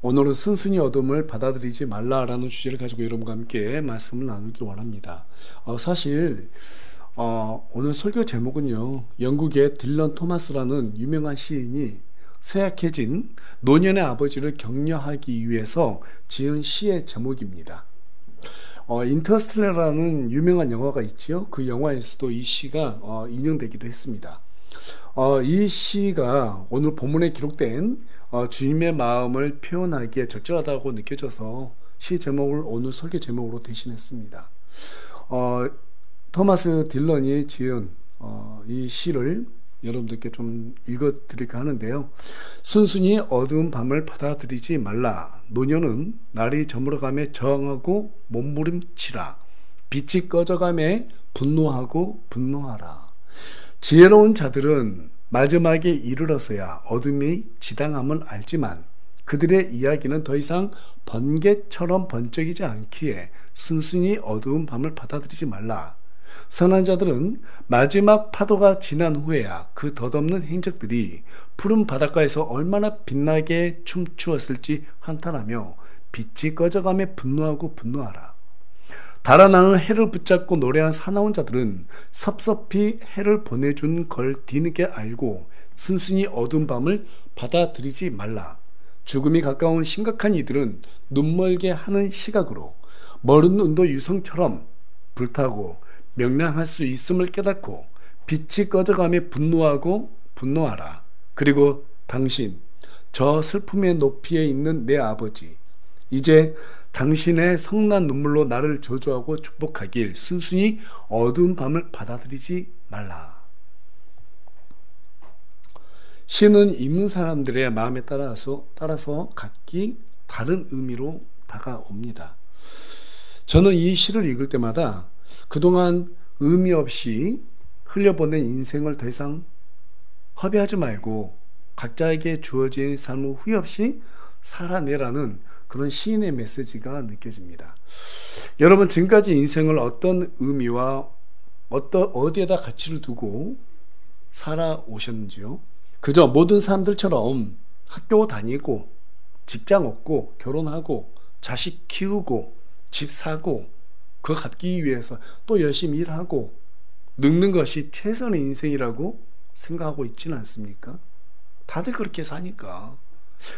오늘은 순순히 어둠을 받아들이지 말라라는 주제를 가지고 여러분과 함께 말씀을 나누기 원합니다. 사실 오늘 설교 제목은요, 영국의 딜런 토마스라는 유명한 시인이 쇠약해진 노년의 아버지를 격려하기 위해서 지은 시의 제목입니다. 인터스텔라라는 유명한 영화가 있지요. 그 영화에서도 이 시가 인용되기도 했습니다. 이 시가 오늘 본문에 기록된 주님의 마음을 표현하기에 적절하다고 느껴져서 시 제목을 오늘 설교 제목으로 대신했습니다. 토마스 딜런이 지은 이 시를 여러분들께 좀 읽어드릴까 하는데요. 순순히 어두운 밤을 받아들이지 말라. 노년은 날이 저물어가며 저항하고 몸부림치라. 빛이 꺼져가며 분노하고 분노하라. 지혜로운 자들은 마지막에 이르러서야 어둠이 지당함을 알지만 그들의 이야기는 더 이상 번개처럼 번쩍이지 않기에 순순히 어두운 밤을 받아들이지 말라. 선한 자들은 마지막 파도가 지난 후에야 그 덧없는 행적들이 푸른 바닷가에서 얼마나 빛나게 춤추었을지 한탄하며 빛이 꺼져가며 분노하고 분노하라. 달아나는 해를 붙잡고 노래한 사나운 자들은 섭섭히 해를 보내준 걸 뒤늦게 알고 순순히 어두운 밤을 받아들이지 말라. 죽음이 가까운 심각한 이들은 눈멀게 하는 시각으로 멀은 눈도 유성처럼 불타고 명랑할 수 있음을 깨닫고 빛이 꺼져가며 분노하고 분노하라. 그리고 당신, 저 슬픔의 높이에 있는 내 아버지, 이제 당신의 성난 눈물로 나를 저주하고 축복하길 순순히 어두운 밤을 받아들이지 말라. 시는 읽는 사람들의 마음에 따라서 각기 다른 의미로 다가옵니다. 저는 이 시를 읽을 때마다 그동안 의미 없이 흘려보낸 인생을 더 이상 허비하지 말고 각자에게 주어진 삶을 후회 없이 살아내라는 그런 시인의 메시지가 느껴집니다. 여러분, 지금까지 인생을 어떤 의미와 어디에다 가치를 두고 살아오셨는지요? 그저 모든 사람들처럼 학교 다니고 직장 얻고 결혼하고 자식 키우고 집 사고 그거 갚기 위해서 또 열심히 일하고 늙는 것이 최선의 인생이라고 생각하고 있지는 않습니까? 다들 그렇게 사니까.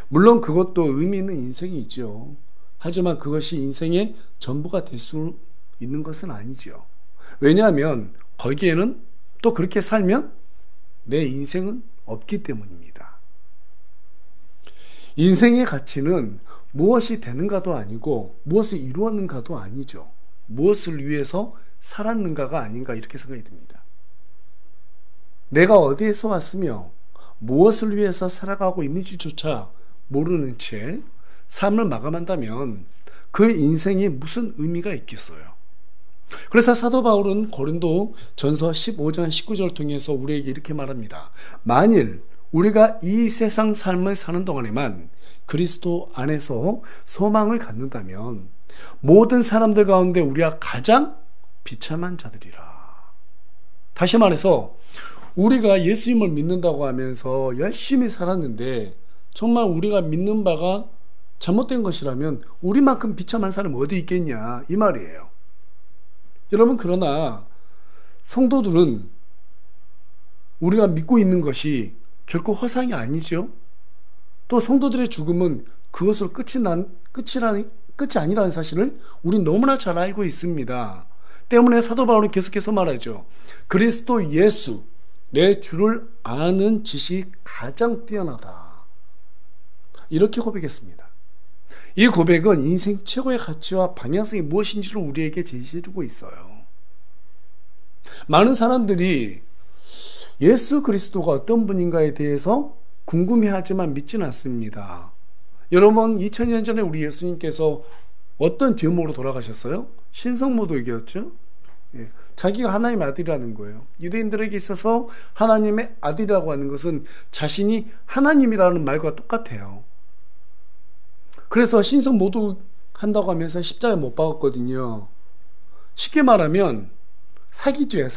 물론 그것도 의미 있는 인생이 있죠. 하지만 그것이 인생의 전부가 될 수 있는 것은 아니죠. 왜냐하면 거기에는 또 그렇게 살면 내 인생은 없기 때문입니다. 인생의 가치는 무엇이 되는가도 아니고 무엇을 이루었는가도 아니죠. 무엇을 위해서 살았는가가 아닌가, 이렇게 생각이 듭니다. 내가 어디에서 왔으며 무엇을 위해서 살아가고 있는지조차 모르는 채 삶을 마감한다면 그 인생이 무슨 의미가 있겠어요. 그래서 사도 바울은 고린도 전서 15장 19절을 통해서 우리에게 이렇게 말합니다. 만일 우리가 이 세상 삶을 사는 동안에만 그리스도 안에서 소망을 갖는다면 모든 사람들 가운데 우리가 가장 비참한 자들이라. 다시 말해서 우리가 예수님을 믿는다고 하면서 열심히 살았는데 정말 우리가 믿는 바가 잘못된 것이라면 우리만큼 비참한 사람이 어디 있겠냐, 이 말이에요. 여러분, 그러나 성도들은 우리가 믿고 있는 것이 결코 허상이 아니죠. 또 성도들의 죽음은 그것으로 끝이 아니라는 사실을 우린 너무나 잘 알고 있습니다. 때문에 사도 바울은 계속해서 말하죠. 그리스도 예수, 내 주를 아는 지식이 가장 뛰어나다. 이렇게 고백했습니다. 이 고백은 인생 최고의 가치와 방향성이 무엇인지를 우리에게 제시해주고 있어요. 많은 사람들이 예수 그리스도가 어떤 분인가에 대해서 궁금해하지만 믿지는 않습니다. 여러분, 2000년 전에 우리 예수님께서 어떤 제목으로 돌아가셨어요? 신성모독이었죠? 자기가 하나님의 아들이라는 거예요. 유대인들에게 있어서 하나님의 아들이라고 하는 것은 자신이 하나님이라는 말과 똑같아요. 그래서 신성모독 한다고 하면서 십자가에 못 박았거든요. 쉽게 말하면 사기죄.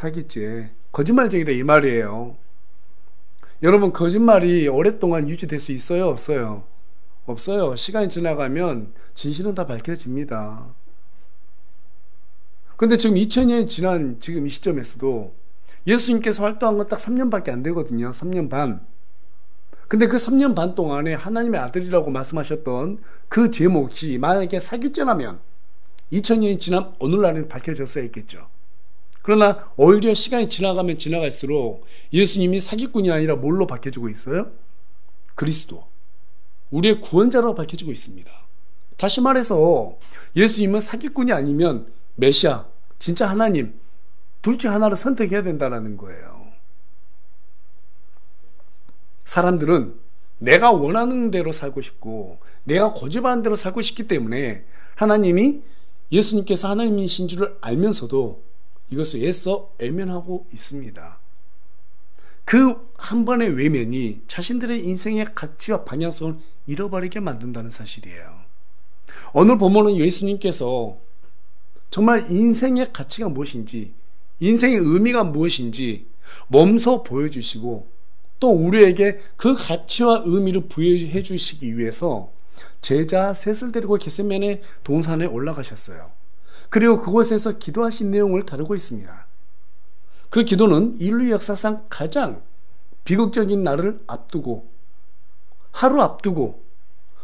거짓말쟁이다, 이 말이에요. 여러분, 거짓말이 오랫동안 유지될 수 있어요, 없어요? 없어요. 시간이 지나가면 진실은 다 밝혀집니다. 그런데 지금 2000년이 지난 지금 이 시점에서도 예수님께서 활동한 건 딱 3년밖에 안 되거든요. 3년 반. 근데 그 3년 반 동안에 하나님의 아들이라고 말씀하셨던 그 제목이 만약에 사기죄라면 2000년이 지난 오늘날에는 밝혀졌어야 했겠죠. 그러나 오히려 시간이 지나가면 지나갈수록 예수님이 사기꾼이 아니라 뭘로 밝혀지고 있어요? 그리스도, 우리의 구원자로 밝혀지고 있습니다. 다시 말해서 예수님은 사기꾼이 아니면 메시아, 진짜 하나님, 둘 중 하나를 선택해야 된다는 거예요. 사람들은 내가 원하는 대로 살고 싶고 내가 고집하는 대로 살고 싶기 때문에 하나님이 예수님께서 하나님이신 줄을 알면서도 이것을 애써 외면하고 있습니다. 그 한 번의 외면이 자신들의 인생의 가치와 방향성을 잃어버리게 만든다는 사실이에요. 오늘 본문은 예수님께서 정말 인생의 가치가 무엇인지, 인생의 의미가 무엇인지 몸소 보여주시고 또 우리에게 그 가치와 의미를 부여해 주시기 위해서 제자 셋을 데리고 겟세마네 동산에 올라가셨어요. 그리고 그곳에서 기도하신 내용을 다루고 있습니다. 그 기도는 인류 역사상 가장 비극적인 날을 앞두고, 하루 앞두고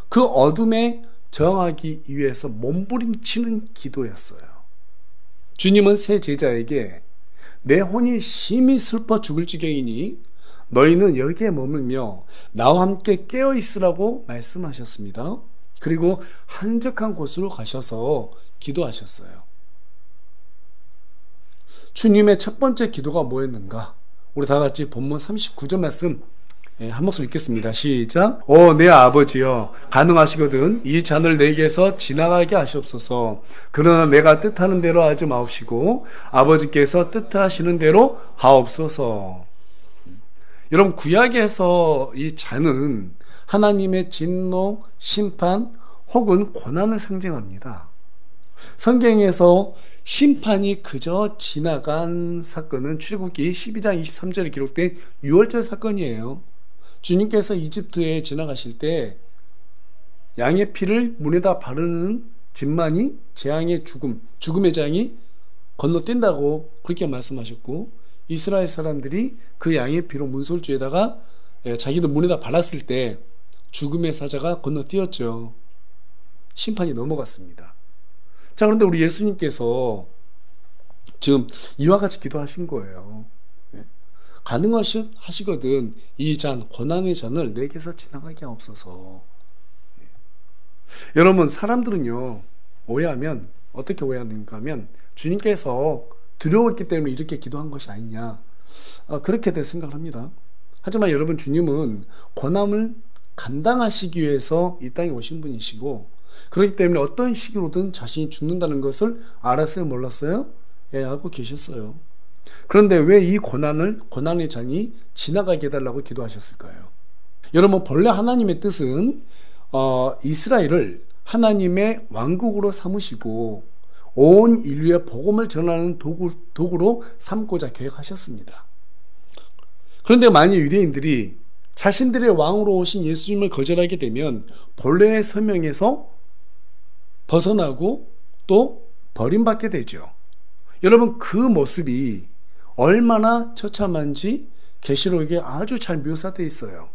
그 어둠에 저항하기 위해서 몸부림치는 기도였어요. 주님은 세 제자에게 내 혼이 심히 슬퍼 죽을 지경이니 너희는 여기에 머물며 나와 함께 깨어 있으라고 말씀하셨습니다. 그리고 한적한 곳으로 가셔서 기도하셨어요. 주님의 첫 번째 기도가 뭐였는가? 우리 다 같이 본문 39절 말씀 한 목소리 읽겠습니다. 시작. 내 아버지여, 가능하시거든 이 잔을 내게서 지나가게 하시옵소서. 그러나 내가 뜻하는 대로 하지 마옵시고 아버지께서 뜻하시는 대로 하옵소서. 여러분, 구약에서 이 잔은 하나님의 진노, 심판 혹은 고난을 상징합니다. 성경에서 심판이 그저 지나간 사건은 출애굽기 12장 23절에 기록된 유월절 사건이에요. 주님께서 이집트에 지나가실 때 양의 피를 문에다 바르는 짐만이 재앙의 죽음의 재앙이 건너뛴다고 그렇게 말씀하셨고, 이스라엘 사람들이 그 양의 피로 문설주에다가 자기들 문에다 발랐을 때 죽음의 사자가 건너뛰었죠. 심판이 넘어갔습니다. 자, 그런데 우리 예수님께서 지금 이와 같이 기도하신 거예요. 가능하시거든 이 잔, 고난의 잔을 내게서 지나가게 하옵소서. 여러분, 사람들은요 오해하면 어떻게 오해하는가 하면 주님께서 두려웠기 때문에 이렇게 기도한 것이 아니냐, 그렇게들 생각을 합니다. 하지만 여러분, 주님은 고난을 감당하시기 위해서 이 땅에 오신 분이시고, 그렇기 때문에 어떤 시기로든 자신이 죽는다는 것을 알았어요, 몰랐어요? 예, 알고 계셨어요. 그런데 왜 이 고난의 잔이 지나가게 해달라고 기도하셨을까요? 여러분, 본래 하나님의 뜻은 이스라엘을 하나님의 왕국으로 삼으시고 온 인류의 복음을 전하는 도구로 삼고자 계획하셨습니다. 그런데 만약 유대인들이 자신들의 왕으로 오신 예수님을 거절하게 되면 본래의 서명에서 벗어나고 또 버림받게 되죠. 여러분, 그 모습이 얼마나 처참한지 계시록에 아주 잘 묘사되어 있어요.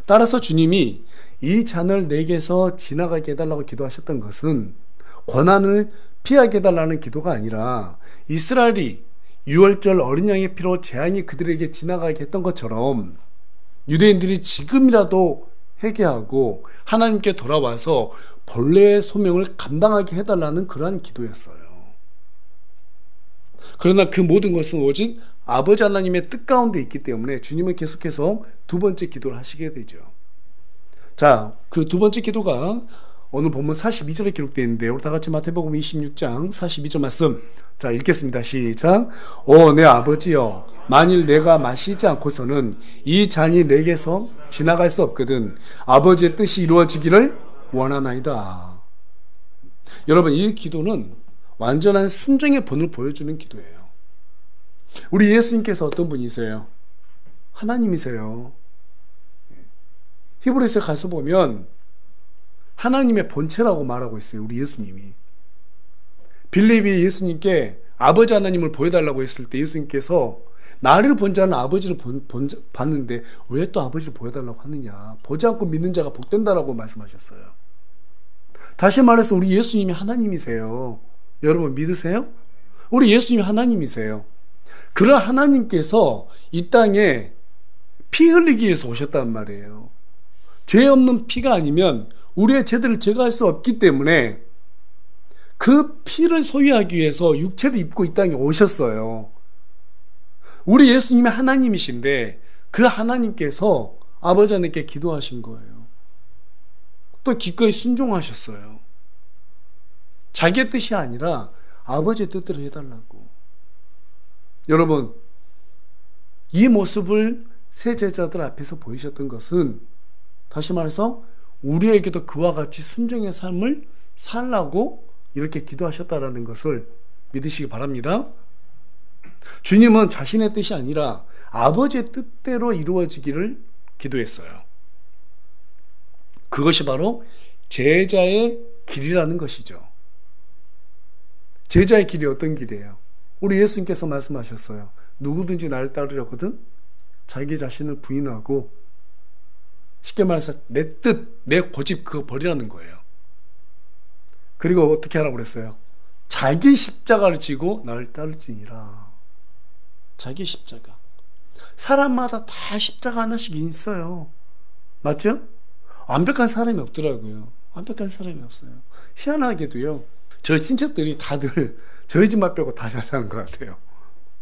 따라서 주님이 이 잔을 내게서 지나가게 해달라고 기도하셨던 것은 고난을 피하게 해달라는 기도가 아니라 이스라엘이 유월절 어린 양의 피로 재앙이 그들에게 지나가게 했던 것처럼 유대인들이 지금이라도 회개하고 하나님께 돌아와서 본래의 소명을 감당하게 해달라는 그러한 기도였어요. 그러나 그 모든 것은 오직 아버지 하나님의 뜻 가운데 있기 때문에 주님은 계속해서 두 번째 기도를 하시게 되죠. 자, 그 두 번째 기도가 오늘 본문 42절에 기록되어 있는데, 우리 다 같이 마태복음 26장 42절 말씀, 자, 읽겠습니다. 시작. 내 아버지여, 만일 내가 마시지 않고서는 이 잔이 내게서 지나갈 수 없거든 아버지의 뜻이 이루어지기를 원하나이다. 여러분, 이 기도는 완전한 순종의 본을 보여주는 기도예요. 우리 예수님께서 어떤 분이세요? 하나님이세요. 히브리서에 가서 보면 하나님의 본체라고 말하고 있어요. 우리 예수님이. 빌립이 예수님께 아버지 하나님을 보여달라고 했을 때 예수님께서 나를 본 자는 아버지를 봤는데 왜 또 아버지를 보여달라고 하느냐. 보지 않고 믿는 자가 복된다라고 말씀하셨어요. 다시 말해서 우리 예수님이 하나님이세요. 여러분 믿으세요? 우리 예수님이 하나님이세요. 그런 하나님께서 이 땅에 피 흘리기 위해서 오셨단 말이에요. 죄 없는 피가 아니면 우리의 죄들을 제거할 수 없기 때문에 그 피를 소유하기 위해서 육체를 입고 이 땅에 오셨어요. 우리 예수님이 하나님이신데 그 하나님께서 아버지 하나님께 기도하신 거예요. 또 기꺼이 순종하셨어요. 자기의 뜻이 아니라 아버지의 뜻대로 해달라고. 여러분, 이 모습을 세 제자들 앞에서 보이셨던 것은 다시 말해서 우리에게도 그와 같이 순종의 삶을 살라고 이렇게 기도하셨다라는 것을 믿으시기 바랍니다. 주님은 자신의 뜻이 아니라 아버지의 뜻대로 이루어지기를 기도했어요. 그것이 바로 제자의 길이라는 것이죠. 제자의 길이 어떤 길이에요? 우리 예수님께서 말씀하셨어요. 누구든지 나를 따르려거든 자기 자신을 부인하고, 쉽게 말해서 내 뜻, 내 고집 그거 버리라는 거예요. 그리고 어떻게 하라고 그랬어요? 자기 십자가를 지고 나를 따를지니라. 자기 십자가. 사람마다 다 십자가 하나씩 있어요. 맞죠? 완벽한 사람이 없더라고요. 완벽한 사람이 없어요. 희한하게도요, 저희 친척들이 다들 저희 집만 빼고 다 잘 사는 것 같아요.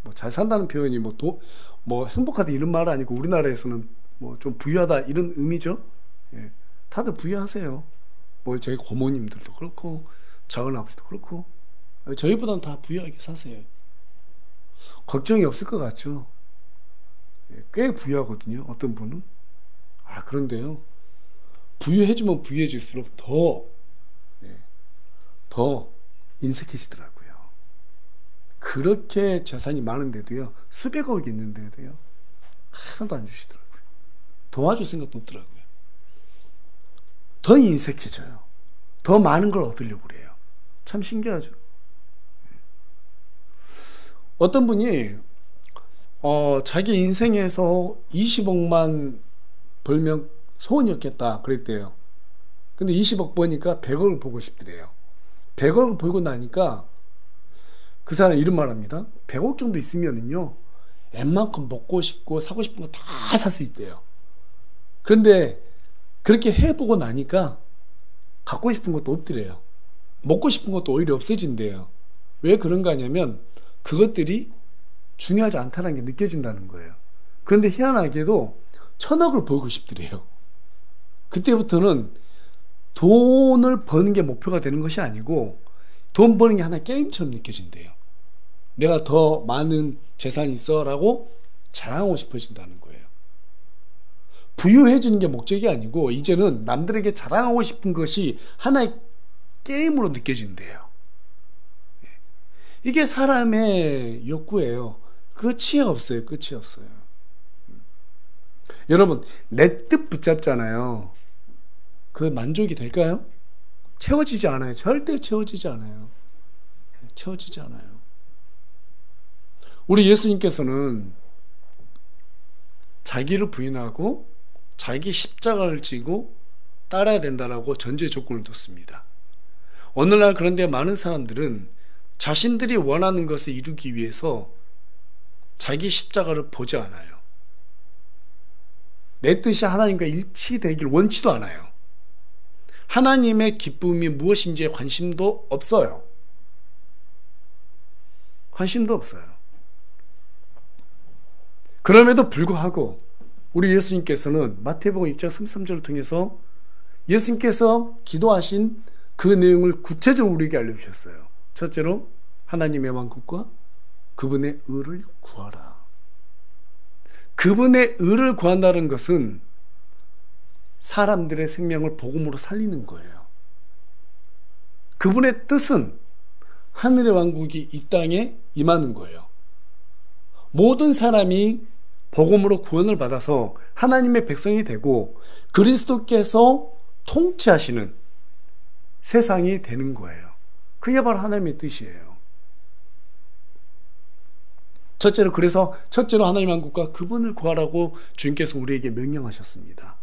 뭐 잘 산다는 표현이 뭐 행복하다 이런 말 아니고 우리나라에서는 뭐 좀 부유하다 이런 의미죠. 예. 다들 부유하세요. 뭐 저희 고모님들도 그렇고 작은 아버지도 그렇고 저희보다는 다 부유하게 사세요. 걱정이 없을 것 같죠. 예. 꽤 부유하거든요. 어떤 분은. 그런데요, 부유해지면 부유해질수록 더 인색해지더라고요. 그렇게 재산이 많은데도요, 수백억이 있는데도요, 하나도 안 주시더라고요. 도와줄 생각도 없더라고요. 더 인색해져요. 더 많은 걸 얻으려고 그래요. 참 신기하죠. 어떤 분이 자기 인생에서 20억만 벌면 소원이었겠다 그랬대요. 근데 20억 버니까 100억을 보고 싶더래요. 100억을 벌고 나니까 그 사람 이런 말 합니다. 100억 정도 있으면은요, 웬만큼 먹고 싶고 사고 싶은 거 다 살 수 있대요. 그런데 그렇게 해보고 나니까 갖고 싶은 것도 없더래요. 먹고 싶은 것도 오히려 없어진대요. 왜 그런가 하냐면 그것들이 중요하지 않다는 게 느껴진다는 거예요. 그런데 희한하게도 1000억을 벌고 싶더래요. 그때부터는 돈을 버는 게 목표가 되는 것이 아니고 돈 버는 게 하나의 게임처럼 느껴진대요. 내가 더 많은 재산이 있어 라고 자랑하고 싶어진다는 거예요. 부유해지는 게 목적이 아니고 이제는 남들에게 자랑하고 싶은 것이 하나의 게임으로 느껴진대요. 이게 사람의 욕구예요. 끝이 없어요. 끝이 없어요. 여러분, 내 뜻 붙잡잖아요. 그 만족이 될까요? 채워지지 않아요. 절대 채워지지 않아요. 채워지지 않아요. 우리 예수님께서는 자기를 부인하고 자기 십자가를 지고 따라야 된다라고 전제 조건을 뒀습니다. 오늘날 그런데 많은 사람들은 자신들이 원하는 것을 이루기 위해서 자기 십자가를 보지 않아요. 내 뜻이 하나님과 일치되길 원치도 않아요. 하나님의 기쁨이 무엇인지에 관심도 없어요. 관심도 없어요. 그럼에도 불구하고 우리 예수님께서는 마태복음 6장 33절을 통해서 예수님께서 기도하신 그 내용을 구체적으로 우리에게 알려주셨어요. 첫째로 하나님의 왕국과 그분의 의를 구하라. 그분의 의를 구한다는 것은 사람들의 생명을 복음으로 살리는 거예요. 그분의 뜻은 하늘의 왕국이 이 땅에 임하는 거예요. 모든 사람이 복음으로 구원을 받아서 하나님의 백성이 되고 그리스도께서 통치하시는, 세상이 되는 거예요. 그게 바로 하나님의 뜻이에요. 첫째로 하나님 한국과 그분을 구하라고 주님께서 우리에게 명령하셨습니다.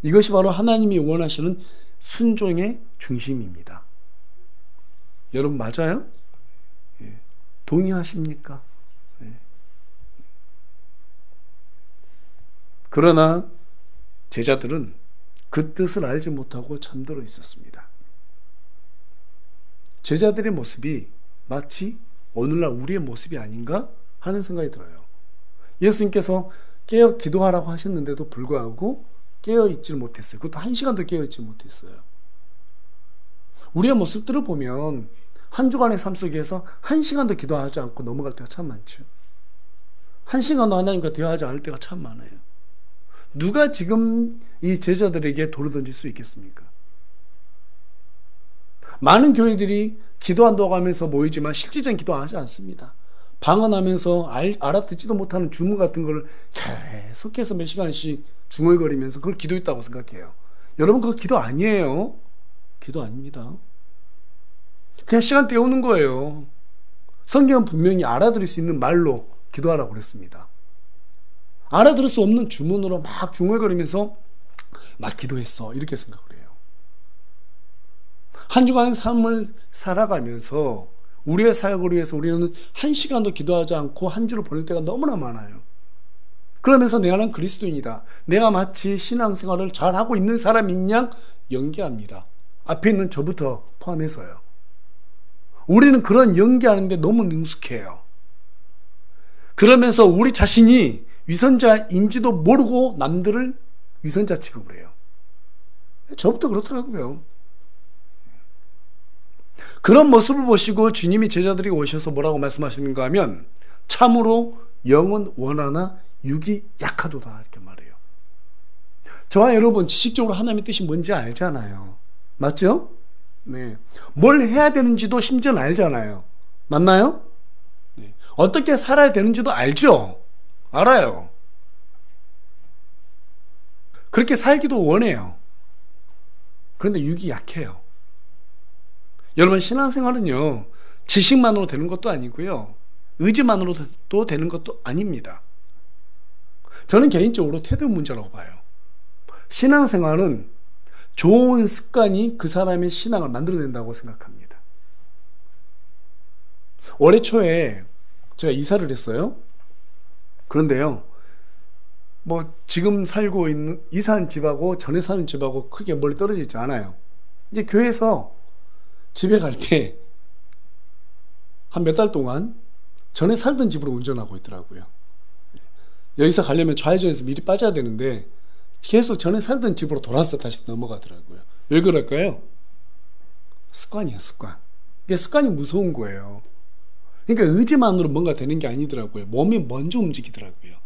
이것이 바로 하나님이 원하시는 순종의 중심입니다. 여러분 맞아요? 예. 동의하십니까? 예. 그러나 제자들은 그 뜻을 알지 못하고 잠들어 있었습니다. 제자들의 모습이 마치 오늘날 우리의 모습이 아닌가 하는 생각이 들어요. 예수님께서 깨어 기도하라고 하셨는데도 불구하고 깨어있지 못했어요. 그것도 1시간도 깨어있지 못했어요. 우리의 모습들을 보면 한 주간의 삶 속에서 1시간도 기도하지 않고 넘어갈 때가 참 많죠. 1시간도 하나님과 대화하지 않을 때가 참 많아요. 누가 지금 이 제자들에게 돌을 던질 수 있겠습니까? 많은 교회들이 기도한다고 하면서 모이지만 실질적인 기도하지 않습니다. 방언하면서 알아듣지도 못하는 주문 같은 걸 계속해서 몇 시간씩 중얼거리면서 그걸 기도했다고 생각해요. 여러분 그거 기도 아니에요. 기도 아닙니다. 그냥 시간 때우는 거예요. 성경은 분명히 알아들을 수 있는 말로 기도하라고 그랬습니다. 알아들을 수 없는 주문으로 막 중얼거리면서 막 기도했어 이렇게 생각을 해요. 한 주간의 삶을 살아가면서 우리의 사역을 위해서 우리는 1시간도 기도하지 않고 한 주를 보낼 때가 너무나 많아요. 그러면서 내가 그리스도인이다. 내가 마치 신앙생활을 잘하고 있는 사람인 양 연기합니다. 앞에 있는 저부터 포함해서요. 우리는 그런 연기하는데 너무 능숙해요. 그러면서 우리 자신이 위선자인지도 모르고 남들을 위선자 취급을 해요. 저부터 그렇더라고요. 그런 모습을 보시고 주님이 제자들에게 오셔서 뭐라고 말씀하시는가 하면 참으로 영은 원하나 육이 약하도다 이렇게 말해요. 저와 여러분 지식적으로 하나님의 뜻이 뭔지 알잖아요. 맞죠? 네. 뭘 해야 되는지도 심지어는 알잖아요. 맞나요? 네. 어떻게 살아야 되는지도 알죠? 알아요. 그렇게 살기도 원해요. 그런데 육이 약해요. 여러분 신앙생활은요 지식만으로 되는 것도 아니고요 의지만으로도 되는 것도 아닙니다. 저는 개인적으로 태도 문제라고 봐요. 신앙생활은 좋은 습관이 그 사람의 신앙을 만들어낸다고 생각합니다. 올해 초에 제가 이사를 했어요. 그런데요 뭐 지금 살고 있는 이사한 집하고 전에 사는 집하고 크게 멀리 떨어져 있지 않아요. 이제 교회에서 집에 갈 때 한 몇 달 동안 전에 살던 집으로 운전하고 있더라고요. 여기서 가려면 좌회전에서 미리 빠져야 되는데 계속 전에 살던 집으로 돌아서 다시 넘어가더라고요. 왜 그럴까요? 습관이에요, 습관. 이게 습관이 무서운 거예요. 그러니까 의지만으로 뭔가 되는 게 아니더라고요. 몸이 먼저 움직이더라고요.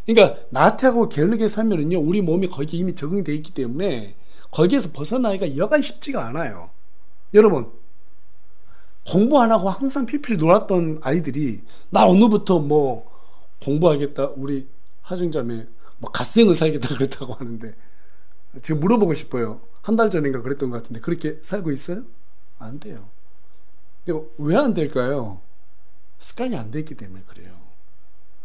그러니까 나태하고 게을르게 살면은요, 우리 몸이 거기에 이미 적응되어 있기 때문에 거기에서 벗어나기가 여간 쉽지가 않아요. 여러분, 공부 안 하고 항상 필필 놀았던 아이들이 나 오늘부터 뭐 공부하겠다, 우리 하정자매 뭐 갓생을 살겠다 그랬다고 하는데 지금 물어보고 싶어요. 한 달 전인가 그랬던 것 같은데 그렇게 살고 있어요? 안 돼요. 왜 안 될까요? 습관이 안 됐기 때문에 그래요.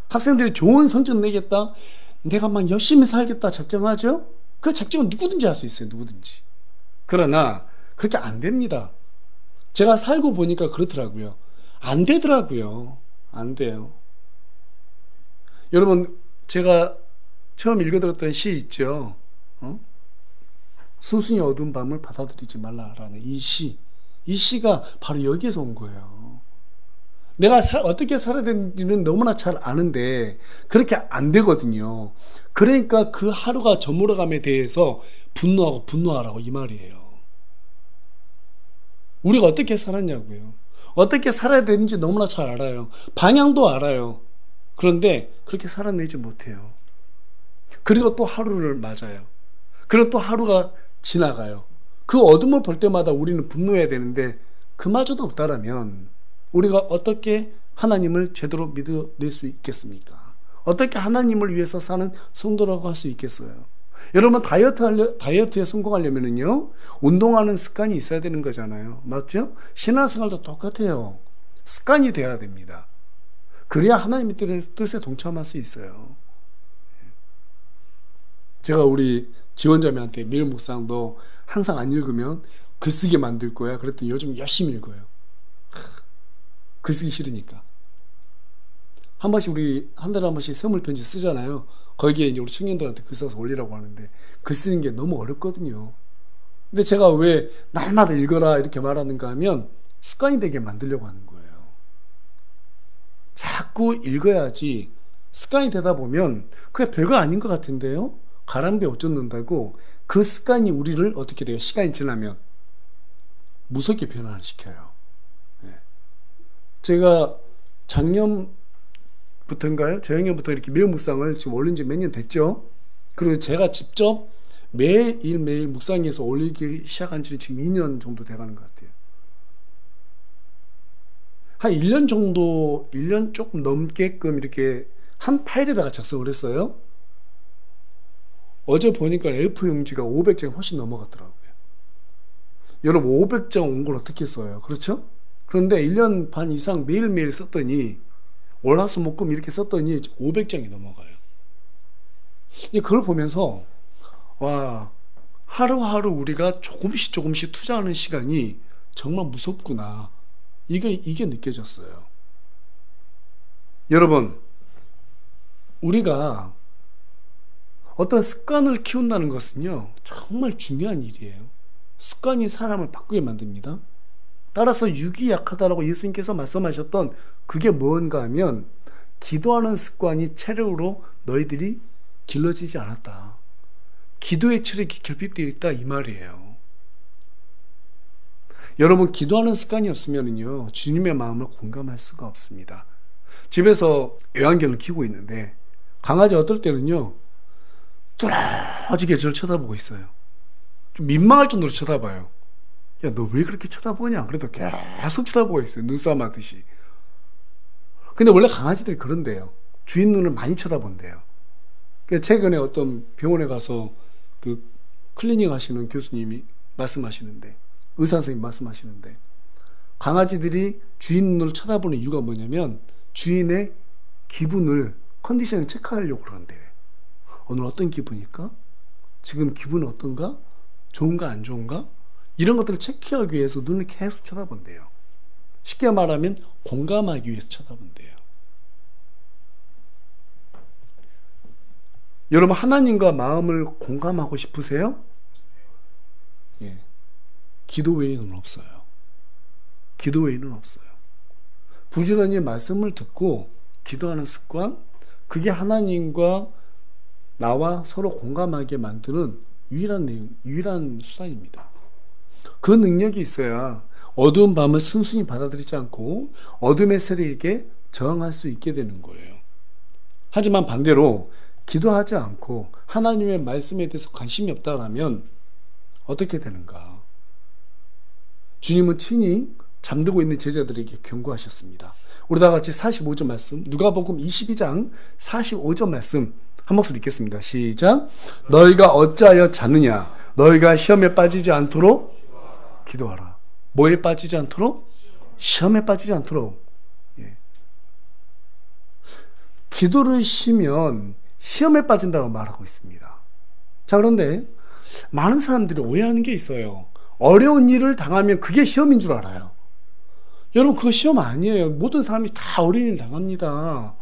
학생들이 좋은 성적 내겠다, 내가 막 열심히 살겠다 작정하죠? 그 작정은 누구든지 할 수 있어요. 누구든지. 그러나 그렇게 안 됩니다. 제가 살고 보니까 그렇더라고요. 안 되더라고요. 안 돼요. 여러분, 제가 처음 읽어들었던 시 있죠. 스승이 어두운 밤을 받아들이지 말라라는 이 시. 이 시가 바로 여기에서 온 거예요. 내가 어떻게 살아야 되는지는 너무나 잘 아는데 그렇게 안 되거든요. 그러니까 그 하루가 저물어감에 대해서 분노하고 분노하라고 이 말이에요. 우리가 어떻게 살았냐고요. 어떻게 살아야 되는지 너무나 잘 알아요. 방향도 알아요. 그런데 그렇게 살아내지 못해요. 그리고 또 하루를 맞아요. 그리고 또 하루가 지나가요. 그 어둠을 볼 때마다 우리는 분노해야 되는데 그마저도 없다라면 우리가 어떻게 하나님을 제대로 믿어낼 수 있겠습니까? 어떻게 하나님을 위해서 사는 성도라고 할 수 있겠어요? 여러분 다이어트에 성공하려면요 운동하는 습관이 있어야 되는 거잖아요. 맞죠? 신앙생활도 똑같아요. 습관이 돼야 됩니다. 그래야 하나님의 뜻에 동참할 수 있어요. 제가 우리 지원자매한테 매일 묵상도 항상 안 읽으면 글쓰기 만들 거야. 그랬더니 요즘 열심히 읽어요. 글쓰기 싫으니까. 한 번씩 우리 한 달에 한 번씩 선물 편지 쓰잖아요. 거기에 이제 우리 청년들한테 글 써서 올리라고 하는데 글 쓰는 게 너무 어렵거든요. 근데 제가 왜 날마다 읽어라 이렇게 말하는가 하면 습관이 되게 만들려고 하는 거예요. 자꾸 읽어야지 습관이 되다 보면 그게 별거 아닌 것 같은데요. 가랑비에 옷 젖는다고 그 습관이 우리를 어떻게 돼요? 시간이 지나면 무섭게 변화시켜요. 제가 작년부터인가요? 재작년부터 이렇게 매일 묵상을 지금 올린 지 몇 년 됐죠? 그리고 제가 직접 매일매일 묵상해서 올리기 시작한 지는 지금 2년 정도 돼가는 것 같아요. 한 1년 정도, 1년 조금 넘게끔 이렇게 한 파일에다가 작성을 했어요. 어제 보니까 A4 용지가 500장이 훨씬 넘어갔더라고요. 여러분 500장 온 걸 어떻게 써요? 그렇죠? 그런데 1년 반 이상 매일매일 썼더니 월화수목금 이렇게 썼더니 500장이 넘어가요. 그걸 보면서 와, 하루하루 우리가 조금씩 투자하는 시간이 정말 무섭구나. 이게 느껴졌어요. 여러분, 우리가 어떤 습관을 키운다는 것은요, 정말 중요한 일이에요. 습관이 사람을 바꾸게 만듭니다. 따라서 육이 약하다라고 예수님께서 말씀하셨던 그게 뭔가 하면 기도하는 습관이 체력으로 너희들이 길러지지 않았다. 기도의 체력이 결핍되어 있다 이 말이에요. 여러분 기도하는 습관이 없으면요 주님의 마음을 공감할 수가 없습니다. 집에서 애완견을 키우고 있는데 강아지 어떨 때는요 뚫어지게 저를 쳐다보고 있어요. 좀 민망할 정도로 쳐다봐요. 야, 너 왜 그렇게 쳐다보냐? 그래도 계속 쳐다보고 있어요. 눈싸움 하듯이. 근데 원래 강아지들이 그런데요. 주인 눈을 많이 쳐다본대요. 최근에 어떤 병원에 가서 그 클리닝 하시는 교수님이 말씀하시는데, 의사 선생님이 말씀하시는데, 강아지들이 주인 눈을 쳐다보는 이유가 뭐냐면, 주인의 기분을, 컨디션을 체크하려고 그러는데, 오늘 어떤 기분일까? 지금 기분은 어떤가? 좋은가 안 좋은가? 이런 것들을 체크하기 위해서 눈을 계속 쳐다본대요. 쉽게 말하면 공감하기 위해서 쳐다본대요. 여러분 하나님과 마음을 공감하고 싶으세요? 예. 기도 외에는 없어요. 기도 외에는 없어요. 부지런히 말씀을 듣고 기도하는 습관, 그게 하나님과 나와 서로 공감하게 만드는 유일한 수단입니다. 그 능력이 있어야 어두운 밤을 순순히 받아들이지 않고 어둠의 세력에게 저항할 수 있게 되는 거예요. 하지만 반대로 기도하지 않고 하나님의 말씀에 대해서 관심이 없다라면 어떻게 되는가? 주님은 친히 잠들고 있는 제자들에게 경고하셨습니다. 우리 다 같이 45절 말씀, 누가복음 22장 45절 말씀 한 목소리 읽겠습니다. 시작. 너희가 어찌하여 자느냐? 너희가 시험에 빠지지 않도록 기도하라. 뭐에 빠지지 않도록? 시험에 빠지지 않도록. 예. 기도를 쉬면 시험에 빠진다고 말하고 있습니다. 자, 그런데 많은 사람들이 오해하는 게 있어요. 어려운 일을 당하면 그게 시험인 줄 알아요. 여러분 그거 시험 아니에요. 모든 사람이 다 어려운 일을 당합니다.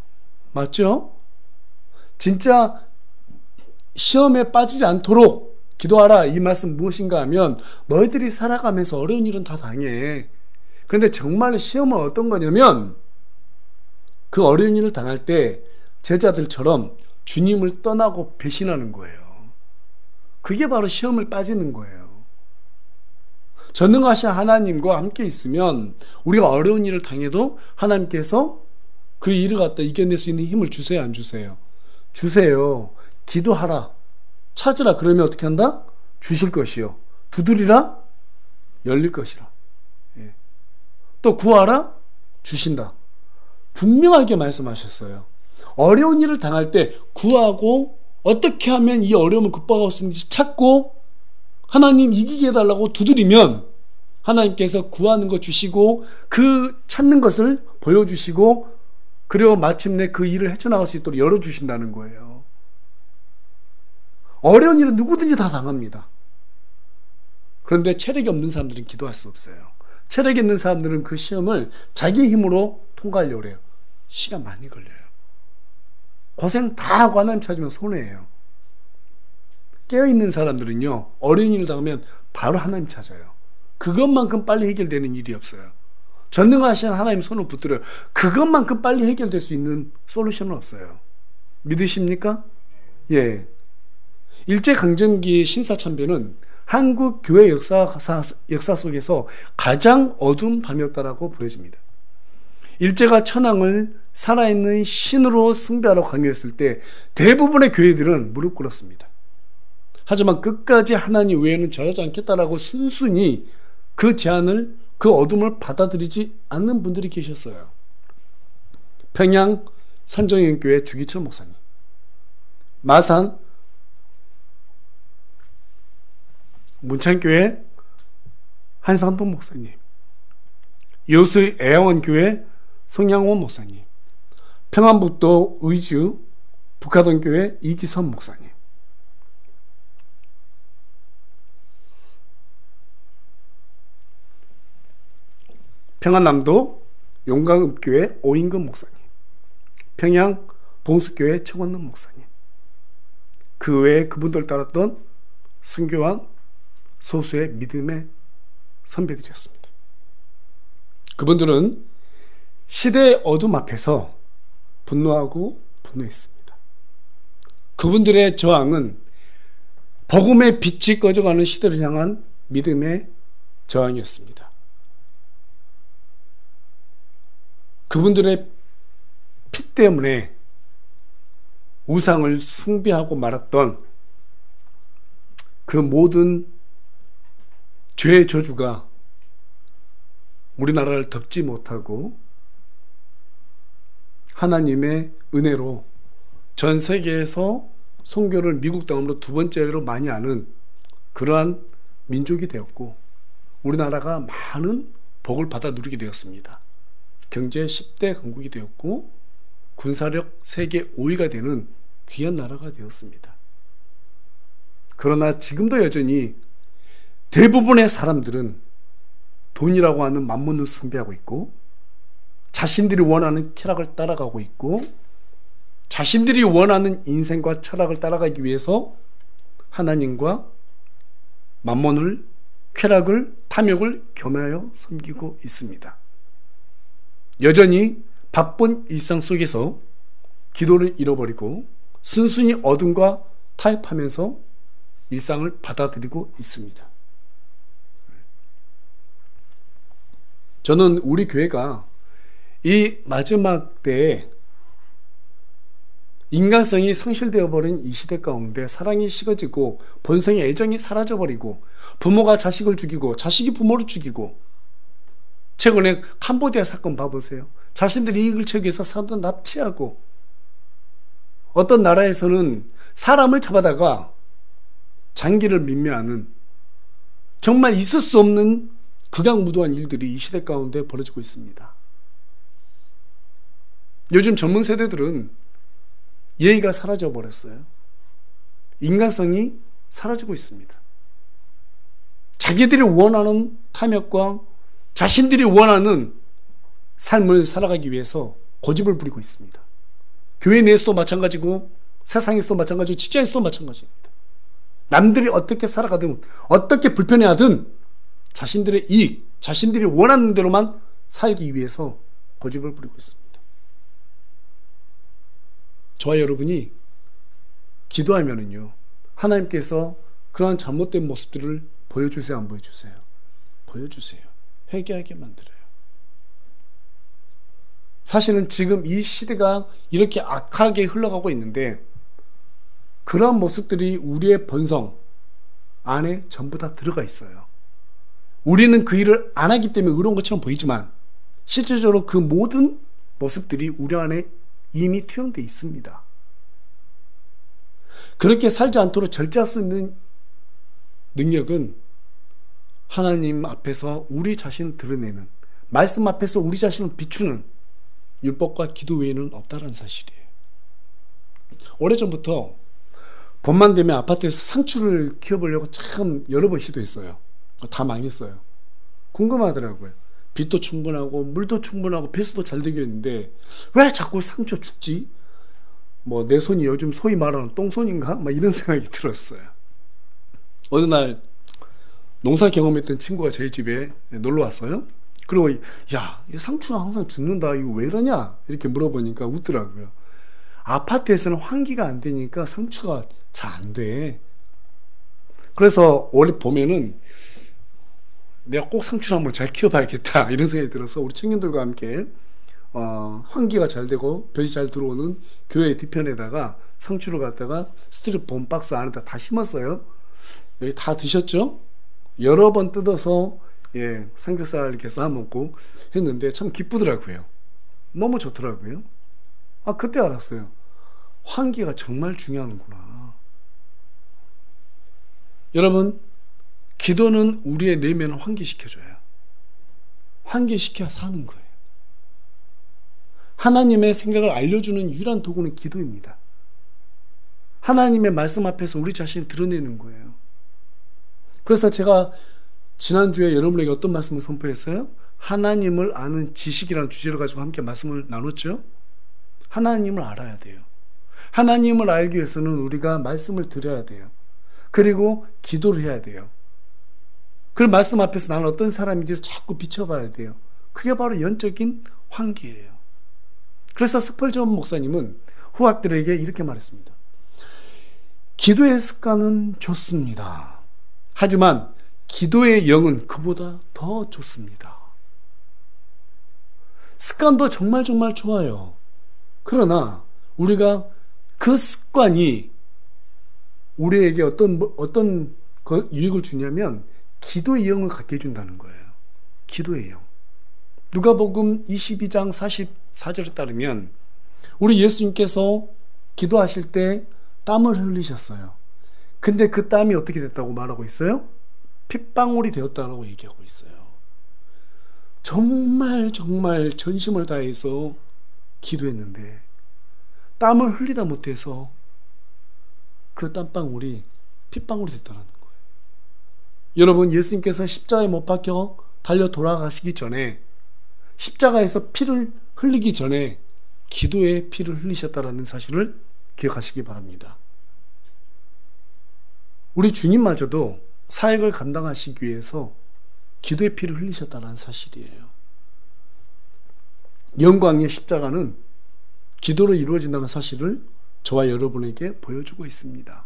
맞죠? 진짜 시험에 빠지지 않도록 기도하라. 이 말씀 무엇인가 하면 너희들이 살아가면서 어려운 일은 다 당해. 그런데 정말 시험은 어떤 거냐면 그 어려운 일을 당할 때 제자들처럼 주님을 떠나고 배신하는 거예요. 그게 바로 시험을 빠지는 거예요. 전능하신 하나님과 함께 있으면 우리가 어려운 일을 당해도 하나님께서 그 일을 갖다 이겨낼 수 있는 힘을 주세요, 안 주세요? 주세요. 기도하라. 찾으라. 그러면 어떻게 한다? 주실 것이요. 두드리라. 열릴 것이라. 예. 또 구하라. 주신다. 분명하게 말씀하셨어요. 어려운 일을 당할 때 구하고 어떻게 하면 이 어려움을 극복할 수 있는지 찾고 하나님 이기게 해달라고 두드리면 하나님께서 구하는 거 주시고 그 찾는 것을 보여주시고 그리고 마침내 그 일을 헤쳐나갈 수 있도록 열어주신다는 거예요. 어려운 일은 누구든지 다 당합니다. 그런데 체력이 없는 사람들은 기도할 수 없어요. 체력이 있는 사람들은 그 시험을 자기 힘으로 통과하려고 해요. 시간 많이 걸려요. 고생 다 하고 하나님 찾으면 손해예요. 깨어있는 사람들은요, 어려운 일을 당하면 바로 하나님 찾아요. 그것만큼 빨리 해결되는 일이 없어요. 전능하신 하나님 손을 붙들어요. 그것만큼 빨리 해결될 수 있는 솔루션은 없어요. 믿으십니까? 예. 일제강점기의 신사참배는 한국 교회 역사 속에서 가장 어두운 밤이었다라고 보여집니다. 일제가 천황을 살아있는 신으로 숭배하라고 강요했을 때 대부분의 교회들은 무릎 꿇었습니다. 하지만 끝까지 하나님 외에는 절하지 않겠다라고 순순히 그 제안을, 그 어둠을 받아들이지 않는 분들이 계셨어요. 평양 산정연교회 주기철 목사님, 마산 문창교회 한상동 목사님, 여수 애양원교회 송양원 목사님, 평안북도 의주 북하동교회 이기선 목사님, 평안남도 용강읍교회 오인근 목사님, 평양 봉수교회 최원능 목사님, 그 외에 그분들 따랐던 순교한 소수의 믿음의 선배들이었습니다. 그분들은 시대의 어둠 앞에서 분노하고 분노했습니다. 그분들의 저항은 복음의 빛이 꺼져가는 시대를 향한 믿음의 저항이었습니다. 그분들의 피 때문에 우상을 숭배하고 말았던 그 모든 죄의 저주가 우리나라를 덮지 못하고 하나님의 은혜로 전 세계에서 선교를 미국 다음으로 두 번째로 많이 하는 그러한 민족이 되었고 우리나라가 많은 복을 받아 누리게 되었습니다. 경제 10대 강국이 되었고 군사력 세계 5위가 되는 귀한 나라가 되었습니다. 그러나 지금도 여전히 대부분의 사람들은 돈이라고 하는 만문을 숭배하고 있고 자신들이 원하는 쾌락을 따라가고 있고 자신들이 원하는 인생과 철학을 따라가기 위해서 하나님과 만몬을, 쾌락을, 탐욕을 겸하여 섬기고 있습니다. 여전히 바쁜 일상 속에서 기도를 잃어버리고 순순히 어둠과 타협하면서 일상을 받아들이고 있습니다. 저는 우리 교회가 이 마지막 때에 인간성이 상실되어 버린 이 시대 가운데 사랑이 식어지고 본성의 애정이 사라져버리고 부모가 자식을 죽이고 자식이 부모를 죽이고 최근에 캄보디아 사건 봐보세요. 자신들이 이익을 채우기 위해서 사람들 납치하고 어떤 나라에서는 사람을 잡아다가 장기를 민매하는 정말 있을 수 없는 극악무도한 일들이 이 시대 가운데 벌어지고 있습니다. 요즘 젊은 세대들은 예의가 사라져 버렸어요. 인간성이 사라지고 있습니다. 자기들이 원하는 탐욕과 자신들이 원하는 삶을 살아가기 위해서 고집을 부리고 있습니다. 교회 내에서도 마찬가지고 세상에서도 마찬가지고 직장에서도 마찬가지입니다. 남들이 어떻게 살아가든 어떻게 불편해하든 자신들의 이익, 자신들이 원하는 대로만 살기 위해서 고집을 부리고 있습니다. 저와 여러분이 기도하면은요, 하나님께서 그러한 잘못된 모습들을 보여주세요, 안 보여주세요? 보여주세요. 회개하게 만들어요. 사실은 지금 이 시대가 이렇게 악하게 흘러가고 있는데 그러한 모습들이 우리의 본성 안에 전부 다 들어가 있어요. 우리는 그 일을 안 하기 때문에 의로운 것처럼 보이지만 실질적으로 그 모든 모습들이 우리 안에 이미 투영되어 있습니다. 그렇게 살지 않도록 절제할 수 있는 능력은 하나님 앞에서 우리 자신을 드러내는, 말씀 앞에서 우리 자신을 비추는 율법과 기도 외에는 없다는 사실이에요. 오래전부터 봄만 되면 아파트에서 상추를 키워보려고 참 여러 번 시도했어요. 다 망했어요. 궁금하더라고요. 빛도 충분하고 물도 충분하고 배수도 잘 되고 있는데 왜 자꾸 상추 죽지? 뭐 내 손이 요즘 소위 말하는 똥손인가? 막 이런 생각이 들었어요. 어느 날 농사 경험했던 친구가 저희 집에 놀러 왔어요. 그리고 야, 이 상추가 항상 죽는다. 이거 왜 이러냐? 이렇게 물어보니까 웃더라고요. 아파트에서는 환기가 안 되니까 상추가 잘 안 돼. 그래서 원래 보면은 내가 꼭 상추를 한번 잘 키워봐야겠다 이런 생각이 들어서 우리 청년들과 함께 환기가 잘 되고 볕이 잘 들어오는 교회 뒤편에다가 상추를 갖다가 스티로폼 박스 안에다 다 심었어요. 여기 다 드셨죠? 여러 번 뜯어서 삼겹살 이렇게 싸 먹고 했는데 참 기쁘더라고요. 너무 좋더라고요. 그때 알았어요. 환기가 정말 중요하구나. 여러분, 기도는 우리의 내면을 환기시켜줘요. 환기시켜야 사는 거예요. 하나님의 생각을 알려주는 유일한 도구는 기도입니다. 하나님의 말씀 앞에서 우리 자신을 드러내는 거예요. 그래서 제가 지난주에 여러분에게 어떤 말씀을 선포했어요? 하나님을 아는 지식이라는 주제를 가지고 함께 말씀을 나눴죠? 하나님을 알아야 돼요. 하나님을 알기 위해서는 우리가 말씀을 드려야 돼요. 그리고 기도를 해야 돼요. 그 말씀 앞에서 나는 어떤 사람인지를 자꾸 비춰봐야 돼요. 그게 바로 영적인 환기예요. 그래서 스펄전 목사님은 후학들에게 이렇게 말했습니다. 기도의 습관은 좋습니다. 하지만 기도의 영은 그보다 더 좋습니다. 습관도 정말 정말 좋아요. 그러나 우리가 그 습관이 우리에게 어떤 유익을 주냐면 기도의 영을 갖게 해준다는 거예요. 기도의 영. 누가복음 22장 44절에 따르면 우리 예수님께서 기도하실 때 땀을 흘리셨어요. 근데 그 땀이 어떻게 됐다고 말하고 있어요? 핏방울이 되었다고 얘기하고 있어요. 정말 정말 전심을 다해서 기도했는데 땀을 흘리다 못해서 그 땀방울이 핏방울이 됐다는 거예요. 여러분, 예수님께서 십자가에 못 박혀 달려 돌아가시기 전에, 십자가에서 피를 흘리기 전에 기도에 피를 흘리셨다는 사실을 기억하시기 바랍니다. 우리 주님마저도 사역을 감당하시기 위해서 기도의 피를 흘리셨다는 사실이에요. 영광의 십자가는 기도로 이루어진다는 사실을 저와 여러분에게 보여주고 있습니다.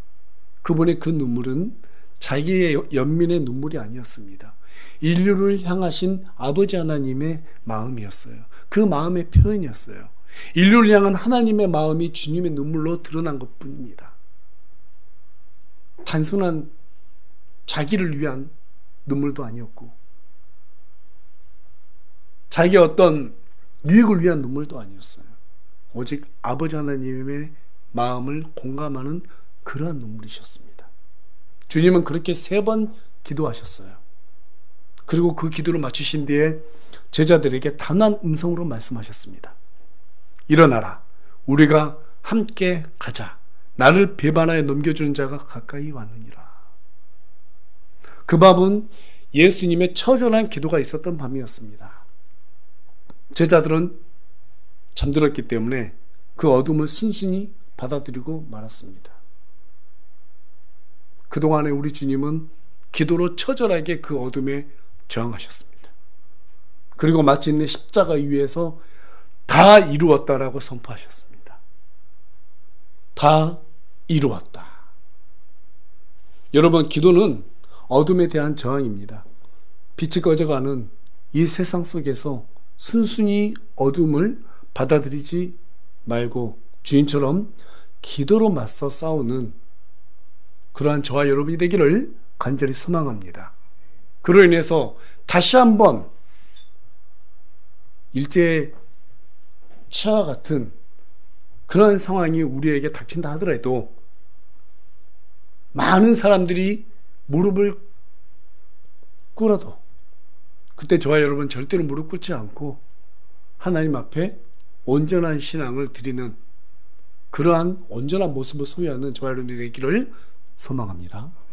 그분의 그 눈물은 자기의 연민의 눈물이 아니었습니다. 인류를 향하신 아버지 하나님의 마음이었어요. 그 마음의 표현이었어요. 인류를 향한 하나님의 마음이 주님의 눈물로 드러난 것뿐입니다. 단순한 자기를 위한 눈물도 아니었고 자기의 어떤 유익을 위한 눈물도 아니었어요. 오직 아버지 하나님의 마음을 공감하는 그러한 눈물이셨습니다. 주님은 그렇게 3번 기도하셨어요. 그리고 그 기도를 마치신 뒤에 제자들에게 단한 음성으로 말씀하셨습니다. 일어나라. 우리가 함께 가자. 나를 배반하여 넘겨주는 자가 가까이 왔느니라. 그 밤은 예수님의 처절한 기도가 있었던 밤이었습니다. 제자들은 잠들었기 때문에 그 어둠을 순순히 받아들이고 말았습니다. 그동안에 우리 주님은 기도로 처절하게 그 어둠에 저항하셨습니다. 그리고 마침내 십자가 위에서 다 이루었다라고 선포하셨습니다. 다 이루었다. 여러분, 기도는 어둠에 대한 저항입니다. 빛이 꺼져가는 이 세상 속에서 순순히 어둠을 받아들이지 말고 주님처럼 기도로 맞서 싸우는 그러한 저와 여러분이 되기를 간절히 소망합니다. 그로 인해서 다시 한번 일제 치아와 같은 그런 상황이 우리에게 닥친다 하더라도 많은 사람들이 무릎을 꿇어도 그때 저와 여러분 절대로 무릎 꿇지 않고 하나님 앞에 온전한 신앙을 드리는 그러한 온전한 모습을 소유하는 저와 여러분들이 되기를 소망합니다.